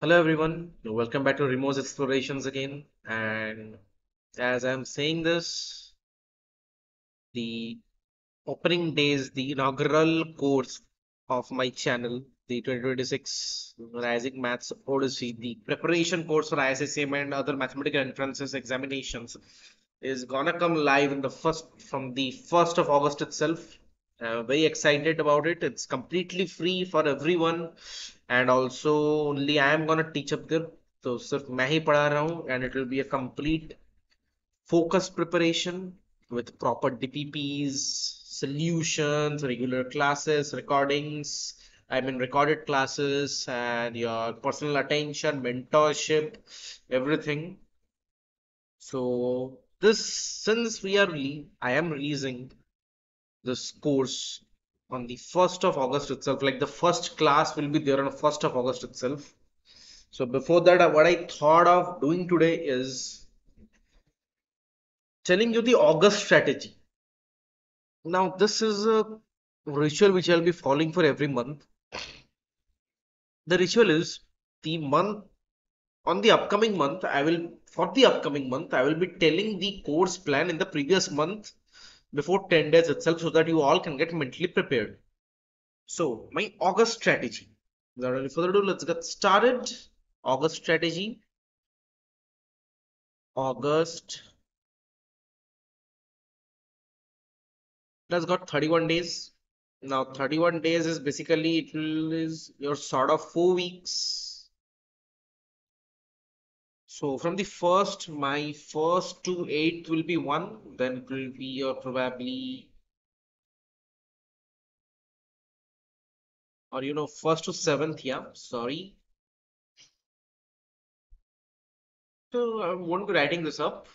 Hello everyone, welcome back to Remote Explorations again. And as I'm saying this, the opening days, the inaugural course of my channel, the 2026 Rising Maths Odyssey, the preparation course for ISSM and other mathematical entrances examinations is gonna come live in the first from the 1st of August itself. Very excited about it. It's completely free for everyone, and also only I am gonna teach up there. तो सिर्फ मैं ही पढ़ा रहा हूँ and it will be a complete focused preparation with proper DPPs, solutions, regular classes, recordings. I mean, recorded classes and your personal attention, mentorship, everything. So this, since I am releasing this course on the 1st of August itself, like the first class will be there on the 1st of August itself. So before that, what I thought of doing today is telling you the August strategy. Now, this is a ritual which I'll be following for every month. The ritual is the month on the upcoming month, for the upcoming month, I will be telling the course plan in the previous month before 10 days itself so that you all can get mentally prepared. So, my August strategy. Without any further ado, let's get started. August strategy. August has got 31 days. Now, 31 days is basically is your sort of 4 weeks. So from the first, my first to eighth will be one, then it will be your probably, or first to seventh, yeah, sorry. So I won't be writing this up.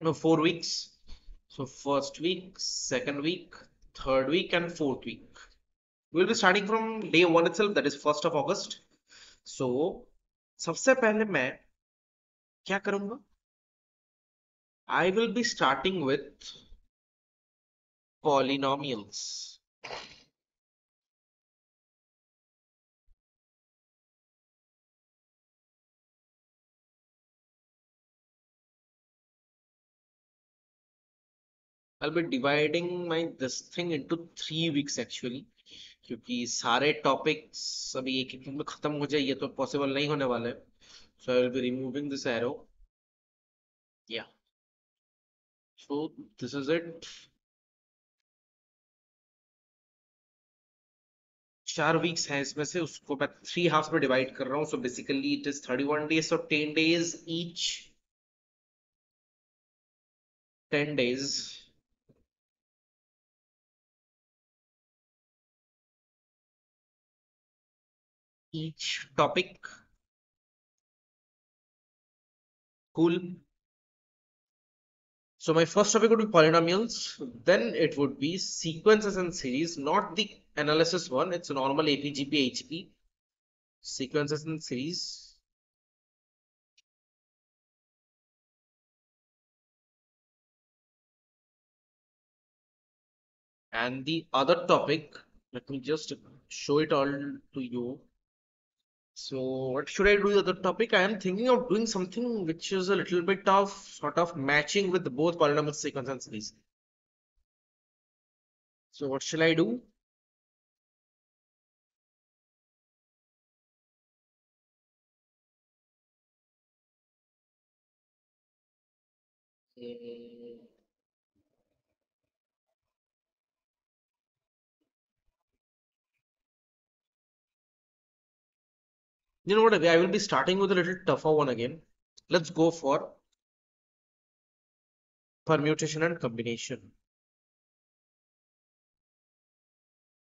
4 weeks. So first week, second week, third week, and fourth week. We'll be starting from day one itself, that is 1st of August. So सबसे पहले मैं क्या करूंगा? I will be starting with polynomials. I'll be dividing my this thing into 3 weeks actually, क्योंकि सारे topics अभी एक एक में खत्म हो जाए ये तो पॉसिबल नहीं होने वाला है. So I will be removing this arrow. Yeah. So this is it. 4 weeks है इसमें से उसको मैं 3 halves में डिवाइड कर रहा हूँ. So basically it is 31 days. So 10 days each. 10 days. Each topic. Cool. So my first topic would be polynomials. Then it would be sequences and series, not the analysis one. It's a normal APGP HP. Sequences and series. And the other topic, let me just show it all to you. So what should I do with the other topic? I am thinking of doing something which is a little bit of sort of matching with both polynomial sequence and series. So what shall I do? Mm, You know what? I will be starting with a little tougher one again. Let's go for permutation and combination.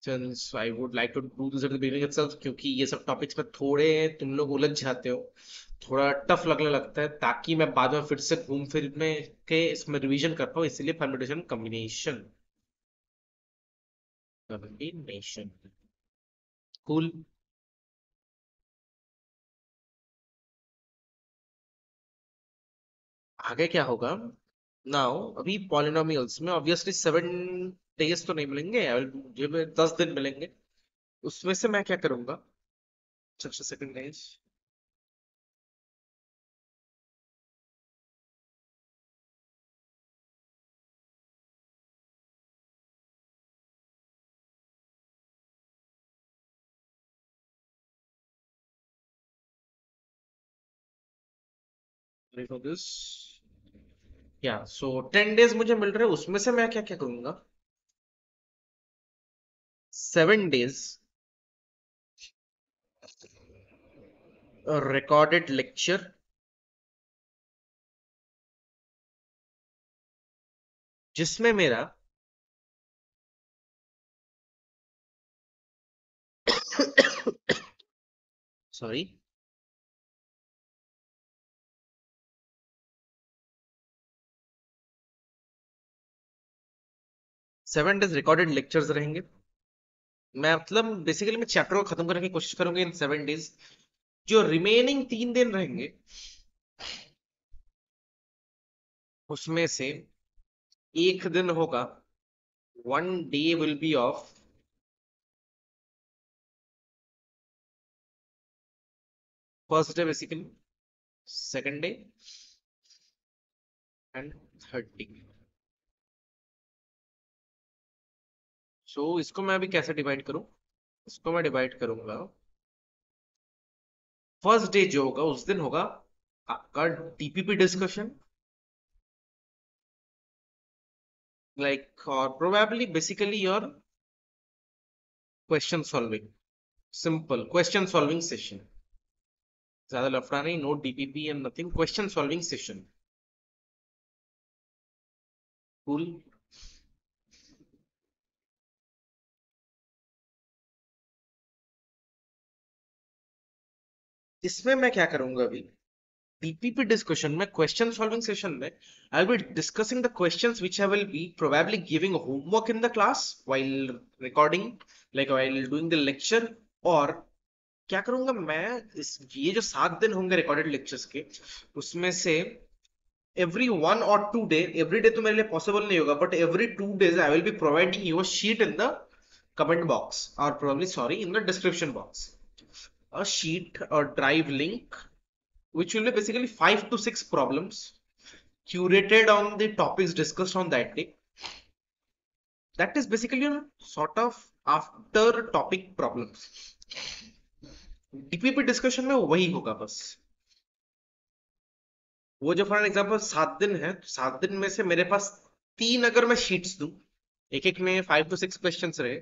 Since I would like to do this at the beginning itself, क्योंकि ये सब topics में थोड़े तुम लोग उलझ जाते हो, थोड़ा टफ लगने लगता है, ताकि मैं बाद में फिर से घूम फिर में के इसमें रिवीजन कर पाऊँ, इसलिए परम्यूटेशन कॉम्बिनेशन. कॉम्बिनेशन. कूल. आगे क्या होगा? नाउ अभी पॉलिनोमियल्स में ऑब्वियसली 7 days तो नहीं मिलेंगे, मुझे 10 दिन मिलेंगे. उसमें से मैं क्या करूंगा? Just a second, guys. Sorry for this. Yeah, so 10 days मुझे मिल रहे हैं, उसमें से मैं क्या क्या करूंगा? 7 days recorded lecture, जिसमें मेरा सॉरी 7 days रिकॉर्डेड लेक्चर्स रहेंगे। मैं मतलब बेसिकली मैं चैप्टर को खत्म करने की कोशिश करूंगी इन 7 days। जो रिमेनिंग 3 दिन रहेंगे उसमें से एक दिन होगा, 1 day will be of first day basically, second day and third day. So इसको मैं अभी कैसे डिवाइड करूं? इसको मैं डिवाइड करूंगा, फर्स्ट डे जो होगा उस दिन होगा आपका टीपीपी डिस्कशन, लाइक और probably basically your question solving, simple question solving session, ज्यादा लफड़ा नहीं, no DPP and nothing, question solving session. Cool. इसमें मैं क्या करूंगा अभी, DPP discussion में, question solving session में, I'll be discussing the questions which I will be probably giving homework in the class while recording, like while doing the lecture। और क्या करूंगा मैं, ये जो 7 दिन होंगे रिकॉर्डेड लेक्चर्स के, उसमें से every day तो मेरे लिए पॉसिबल नहीं होगा, but every 2 days I will be providing you a sheet in the comment box, or probably sorry in the description box, a sheet or drive link which will be basically 5 to 6 problems curated on the topics discussed on that day. That is basically a sort of after topic problems। DPP discussion में वही होगा बस। वो जो for example 7 दिन है, तो 7 दिन में से मेरे पास 3 अगर मैं शीट्स दूं, एक एक में 5 to 6 क्वेश्चन रहे,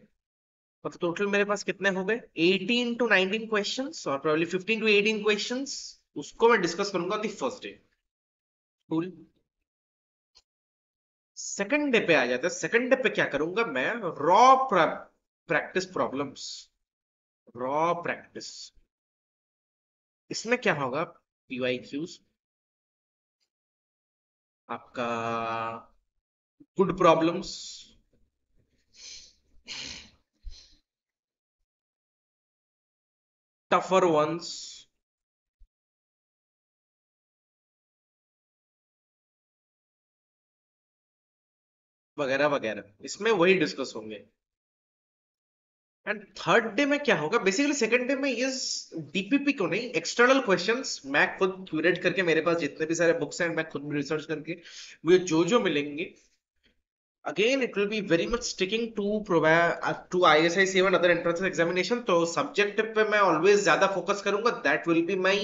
तो टोटल मेरे पास कितने हो गए, 18 to 19 क्वेश्चंस, और प्रोबेबली 15 to 18 क्वेश्चंस, उसको मैं डिस्कस करूंगा the first day. Cool. Second day पे आ जाता है। सेकंड डे पे क्या करूंगा मैं, raw practice problems, raw practice. इसमें क्या होगा, पीवाईक्यूज, आपका गुड प्रॉब्लम्स, टफर वंस, वगैरह वगैरह, इसमें वही डिस्कस होंगे। एंड थर्ड डे में क्या होगा, बेसिकली सेकंड डे में इस डीपीपी को नहीं, एक्सटर्नल क्वेश्चंस मैं खुद क्यूरेट करके, मेरे पास जितने भी सारे बुक्स हैं मैं खुद रिसर्च करके मुझे जो जो मिलेंगे, again it will be very much sticking to to ISI 7 other entrance examination। तो सब्जेक्टिव पे मैं ऑलवेज ज्यादा फोकस करूंगा, that will be my,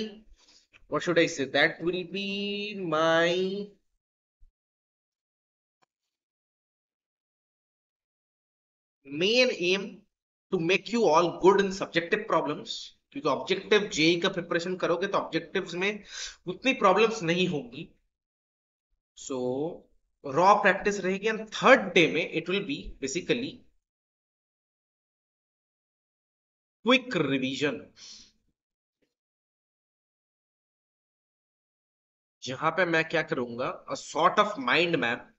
what should I say, that will be my main aim to make you all good in subjective problems। क्योंकि objective JEE का preparation करोगे तो objectives में उतनी प्रॉब्लम्स नहीं होंगी। सो रॉ प्रैक्टिस रहेगी, एंड थर्ड डे में it will B basically quick revision, जहां पे मैं क्या करूंगा, अ सॉर्ट ऑफ माइंड मैप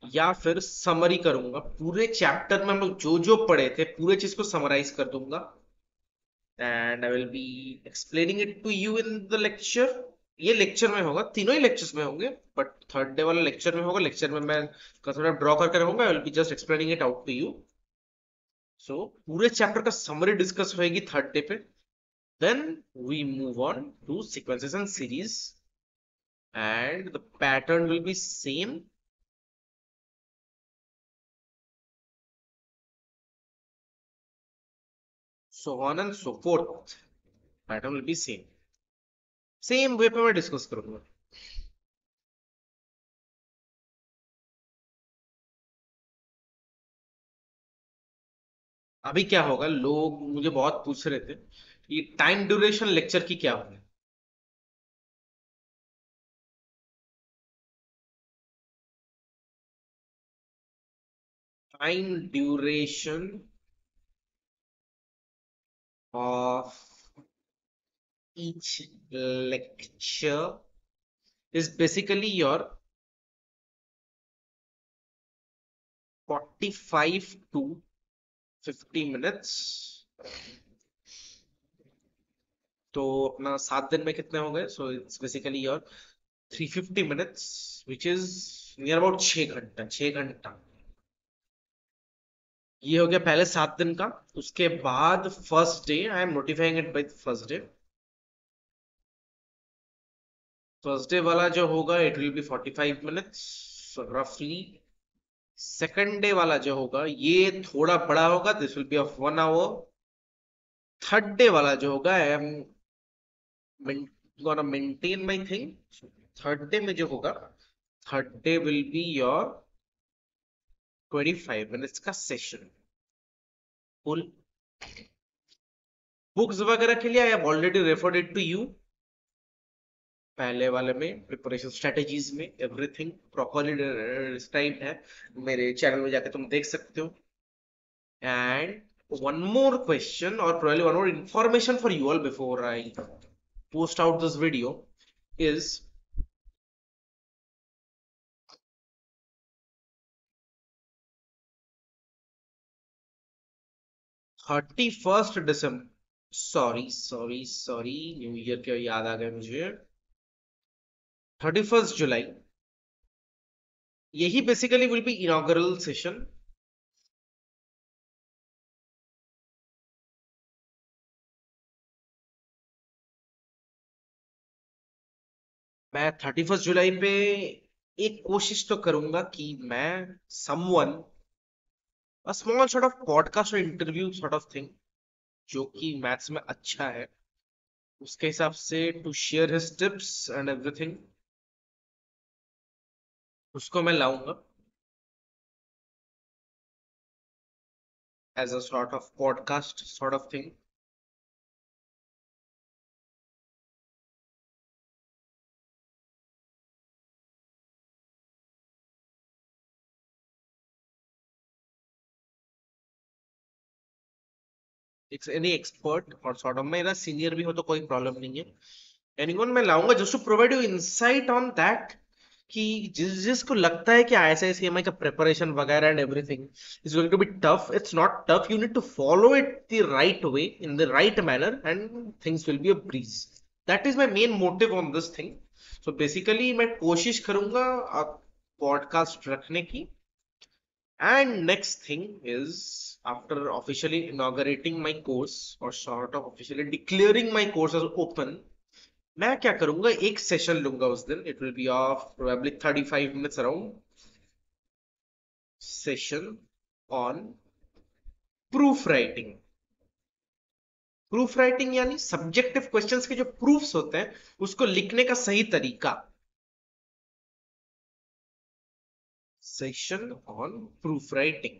या फिर समरी करूंगा, पूरे चैप्टर में हम लोग जो जो पढ़े थे पूरे चीज को समराइज कर दूंगा, and I will be explaining it to you in the lecture. ये लेक्चर में होगा, तीनों ही लेक्चर्स में होंगे, बट थर्ड डे वाला लेक्चर में होगा। लेक्चर में मैं थोड़ा ड्रॉ करके रहूंगा, I will be just explaining it out to you. So पूरे चैप्टर का समरी डिस्कस होएगी थर्ड डे पे, Then we move on to sequences and series, and the pattern will be same. So on and so forth. Pattern will be same वे पे मैं discuss करूंगा. अभी क्या होगा, लोग मुझे बहुत पूछ रहे थे कि टाइम ड्यूरेशन लेक्चर की क्या होगी. Time duration of each lecture is basically your 45 to 50 minutes. तो अपना 7 दिन में कितने हो गए, so it's basically your 350 minutes which is near about 6 घंटा. 6 घंटा ये हो गया पहले 7 दिन का. उसके बाद first day I am notifying it by first day. First day वाला जो होगा इट विल बी 45 मिनट्स रफली. सेकंड डे वाला जो होगा ये थोड़ा बड़ा होगा, this will be of 1 hour. Third day वाला जो होगा I am gonna maintain my thing. Third day में जो होगा, third day will be your 25 minutes का सेशन फुल. बुक्स वगैरह के लिए I have already referred it to you. पहले वाले में प्रिपरेशन स्ट्रेटेजीज में एवरीथिंग प्रॉपरली डिस्क्राइब्ड है. मेरे चैनल में जाकर तुम देख सकते हो. And one more question, or probably one more information for you all before I post out this video is 31st December. Sorry, new year के याद आ गए मुझे. 31st जुलाई यही basically will be inaugural session. मैं 31st जुलाई पे एक कोशिश तो करूंगा कि मैं someone a small sort of podcast or interview sort of thing जो कि मैथ्स में अच्छा है उसके हिसाब से to share his tips and everything उसको मैं लाऊंगा as a sort of podcast sort of thing. Any expert और सॉर्ट ऑफ मेरा सीनियर भी हो तो कोई प्रॉब्लम नहीं है. एनीवन मैं लाऊंगा just to provide you insight on that कि जिसको लगता है कि ISI-CMI का प्रिपरेशन वगैरह and everything is going to be tough, it's not tough. You need to follow it the right way in the right manner and things will be a breeze. That is my main motive on this thing. So basically मैं कोशिश करूंगा podcast रखने की. And next thing is, after officially inaugurating my course or sort of officially declaring my course as open, मैं क्या करूंगा, एक session लूंगा उस दिन. It will be of probably 35 minutes around session on proof writing. Proof writing यानी subjective questions के जो प्रूफ्स होते हैं उसको लिखने का सही तरीका. Session on proof writing.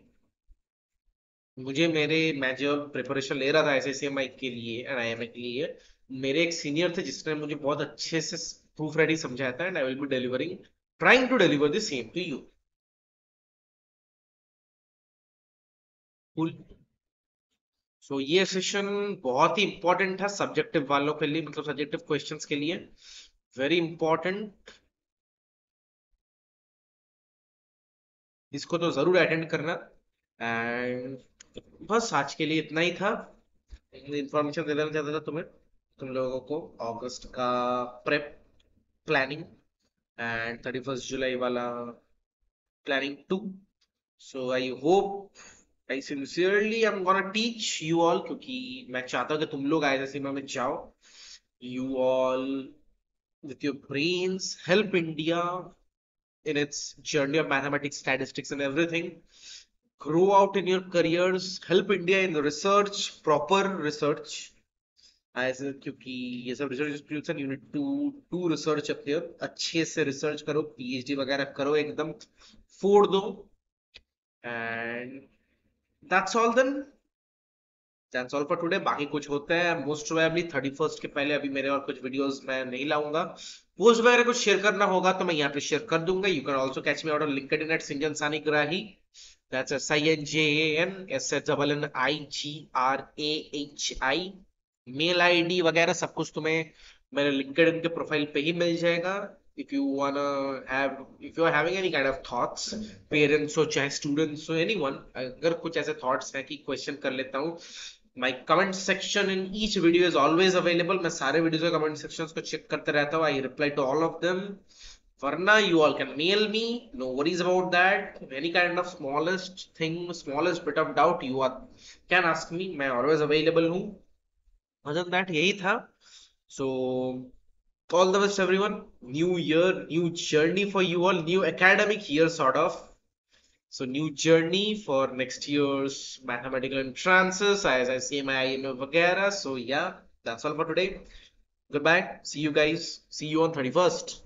मैं जो प्रिपरेशन ले रहा था SSCMI के लिए एंड IIMA के लिए, मेरे एक सीनियर थे जिसने मुझे बहुत अच्छे से प्रूफ राइटिंग समझाया था. And I will be delivering, trying to deliver the same to you. So ये सेशन बहुत ही इंपॉर्टेंट था सब्जेक्टिव वालों के लिए, मतलब सब्जेक्टिव क्वेश्चंस के लिए वेरी इंपॉर्टेंट. इसको तो जरूर अटेंड करना. एंड बस आज के लिए इतना ही था. इंफॉर्मेशन दे देना चाहता था तुम लोगों को अगस्त का prep planning and 31st July वाला planning to. So I hope I sincerely am gonna teach you all क्योंकि मैं चाहता हूँ कि तुम लोग IISERA में जाओ. You all with your brains help India in its journey of mathematics, statistics, and everything. Grow out in your careers, help India in the research, proper research. ऐसे क्योंकि ये सब research institution you need to to research अपने अच्छे से research करो, PhD वगैरह करो, एकदम फोड़ दो. And that's all then. That's all for today. बाकी कुछ होता है मोस्ट प्रोबेबली 31st के पहले. अभी मेरे और कुछ वीडियोस मैं नहीं लाऊंगा. पोस्ट वगैरह कुछ शेयर करना होगा तो मैं यहाँ पे शेयर कर दूंगा. You can also catch me out on LinkedIn at Sinjan Sanigrahi. That's SINJAN SHNNIGRAHI. Mail ID वगैरह सब कुछ तुम्हें मेरे लिंक्डइन के प्रोफाइल पे ही मिल जाएगा. if you wanna have if you are having any kind of thoughts, parents हो चाहे students हो, anyone, अगर कुछ ऐसे thoughts हैं कि question कर लेता हूँ, my comment section in each video is always available. मैं सारे videos के comment sections को check करते रहता हूँ. I reply to all of them. Varna, you all can mail me. No worries about that. Any kind of smallest thing, smallest bit of doubt, you are can ask me. मैं always available हूँ. Other than that, यही था. So all the best, everyone. New year, new journey for you all. New academic year, sort of. So new journey for next year's mathematical entrances, as I say my IMA vagera. So yeah, that's all for today. Goodbye. See you guys. See you on 31st.